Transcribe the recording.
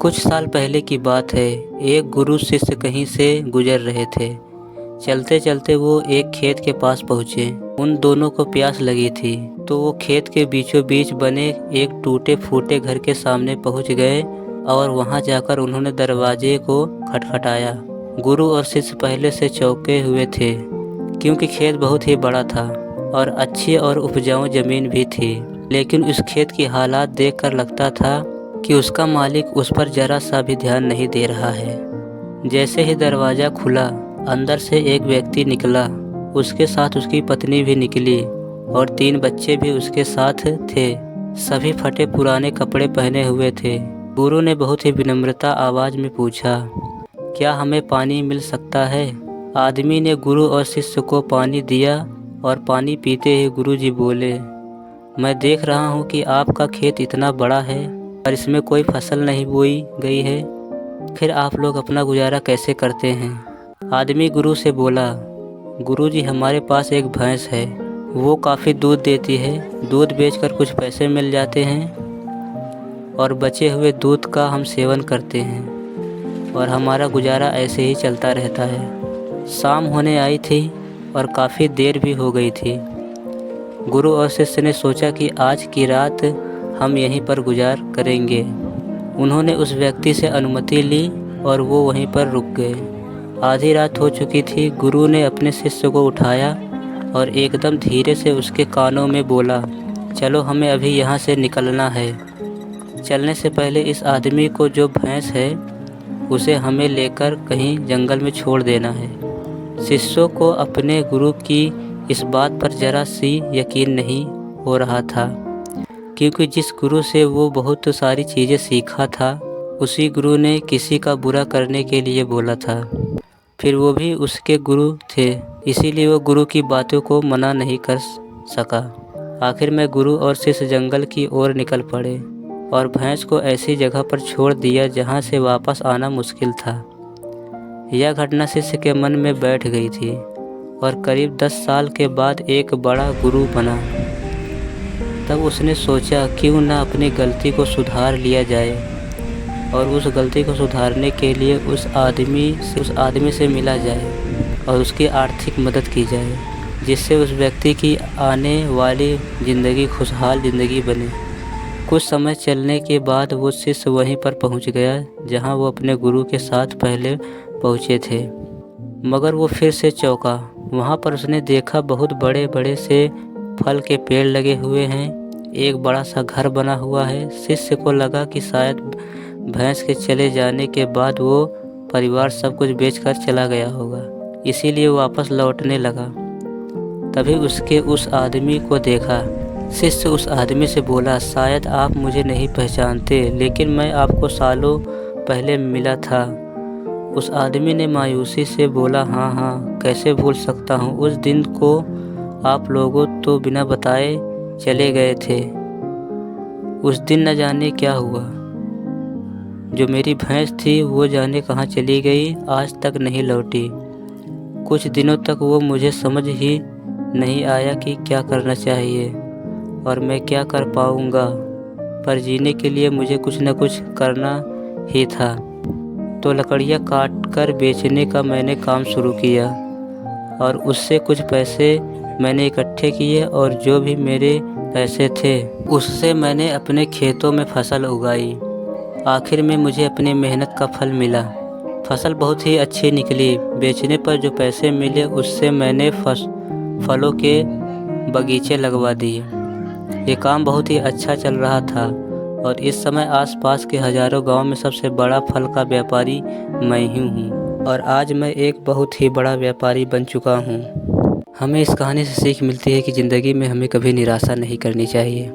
कुछ साल पहले की बात है। एक गुरु शिष्य कहीं से गुजर रहे थे। चलते चलते वो एक खेत के पास पहुँचे। उन दोनों को प्यास लगी थी तो वो खेत के बीचों बीच बने एक टूटे फूटे घर के सामने पहुँच गए और वहाँ जाकर उन्होंने दरवाजे को खटखटाया। गुरु और शिष्य पहले से चौंके हुए थे क्योंकि खेत बहुत ही बड़ा था और अच्छी और उपजाऊ जमीन भी थी, लेकिन उस खेत की हालात देखकर लगता था कि उसका मालिक उस पर जरा सा भी ध्यान नहीं दे रहा है। जैसे ही दरवाज़ा खुला, अंदर से एक व्यक्ति निकला। उसके साथ उसकी पत्नी भी निकली और 3 बच्चे भी उसके साथ थे। सभी फटे पुराने कपड़े पहने हुए थे। गुरु ने बहुत ही विनम्रता आवाज़ में पूछा, क्या हमें पानी मिल सकता है? आदमी ने गुरु और शिष्य को पानी दिया और पानी पीते ही गुरु जी बोले, मैं देख रहा हूँ कि आपका खेत इतना बड़ा है और इसमें कोई फसल नहीं बोई गई है, फिर आप लोग अपना गुजारा कैसे करते हैं? आदमी गुरु से बोला, गुरु जी हमारे पास एक भैंस है, वो काफ़ी दूध देती है। दूध बेचकर कुछ पैसे मिल जाते हैं और बचे हुए दूध का हम सेवन करते हैं और हमारा गुजारा ऐसे ही चलता रहता है। शाम होने आई थी और काफ़ी देर भी हो गई थी। गुरु और शिष्य ने सोचा कि आज की रात हम यहीं पर गुजार करेंगे। उन्होंने उस व्यक्ति से अनुमति ली और वो वहीं पर रुक गए। आधी रात हो चुकी थी। गुरु ने अपने शिष्य को उठाया और एकदम धीरे से उसके कानों में बोला, चलो हमें अभी यहाँ से निकलना है। चलने से पहले इस आदमी को जो भैंस है उसे हमें लेकर कहीं जंगल में छोड़ देना है। शिष्यों को अपने गुरु की इस बात पर जरा सी यकीन नहीं हो रहा था, क्योंकि जिस गुरु से वो बहुत सारी चीज़ें सीखा था, उसी गुरु ने किसी का बुरा करने के लिए बोला था। फिर वो भी उसके गुरु थे, इसीलिए वो गुरु की बातों को मना नहीं कर सका। आखिर में गुरु और शिष्य जंगल की ओर निकल पड़े और भैंस को ऐसी जगह पर छोड़ दिया जहाँ से वापस आना मुश्किल था। यह घटना शिष्य के मन में बैठ गई थी और करीब 10 साल के बाद एक बड़ा गुरु बना। तब उसने सोचा क्यों ना अपनी गलती को सुधार लिया जाए और उस गलती को सुधारने के लिए उस आदमी से मिला जाए और उसकी आर्थिक मदद की जाए, जिससे उस व्यक्ति की आने वाली ज़िंदगी खुशहाल ज़िंदगी बने। कुछ समय चलने के बाद वो शिष्य वहीं पर पहुंच गया जहां वो अपने गुरु के साथ पहले पहुंचे थे, मगर वो फिर से चौंका। वहां पर उसने देखा बहुत बड़े बड़े से फल के पेड़ लगे हुए हैं, एक बड़ा सा घर बना हुआ है। शिष्य को लगा कि शायद भैंस के चले जाने के बाद वो परिवार सब कुछ बेचकर चला गया होगा, इसीलिए वापस लौटने लगा। तभी उसके उस आदमी को देखा। शिष्य उस आदमी से बोला, शायद आप मुझे नहीं पहचानते, लेकिन मैं आपको सालों पहले मिला था। उस आदमी ने मायूसी से बोला, हाँ, कैसे भूल सकता हूँ। उस दिन को आप लोगों तो बिना बताए चले गए थे। उस दिन न जाने क्या हुआ। जो मेरी भैंस थी वो जाने कहाँ चली गई, आज तक नहीं लौटी। कुछ दिनों तक वो मुझे समझ ही नहीं आया कि क्या करना चाहिए और मैं क्या कर पाऊँगा, पर जीने के लिए मुझे कुछ न कुछ करना ही था। तो लकड़ियाँ काट कर बेचने का मैंने काम शुरू किया और उससे कुछ पैसे मैंने इकट्ठे किए और जो भी मेरे पैसे थे उससे मैंने अपने खेतों में फसल उगाई। आखिर में मुझे अपनी मेहनत का फल मिला। फसल बहुत ही अच्छी निकली। बेचने पर जो पैसे मिले उससे मैंने फलों के बगीचे लगवा दिए। ये काम बहुत ही अच्छा चल रहा था और इस समय आसपास के हज़ारों गांव में सबसे बड़ा फल का व्यापारी मैं ही हूँ और आज मैं एक बहुत ही बड़ा व्यापारी बन चुका हूँ। हमें इस कहानी से सीख मिलती है कि ज़िंदगी में हमें कभी निराशा नहीं करनी चाहिए।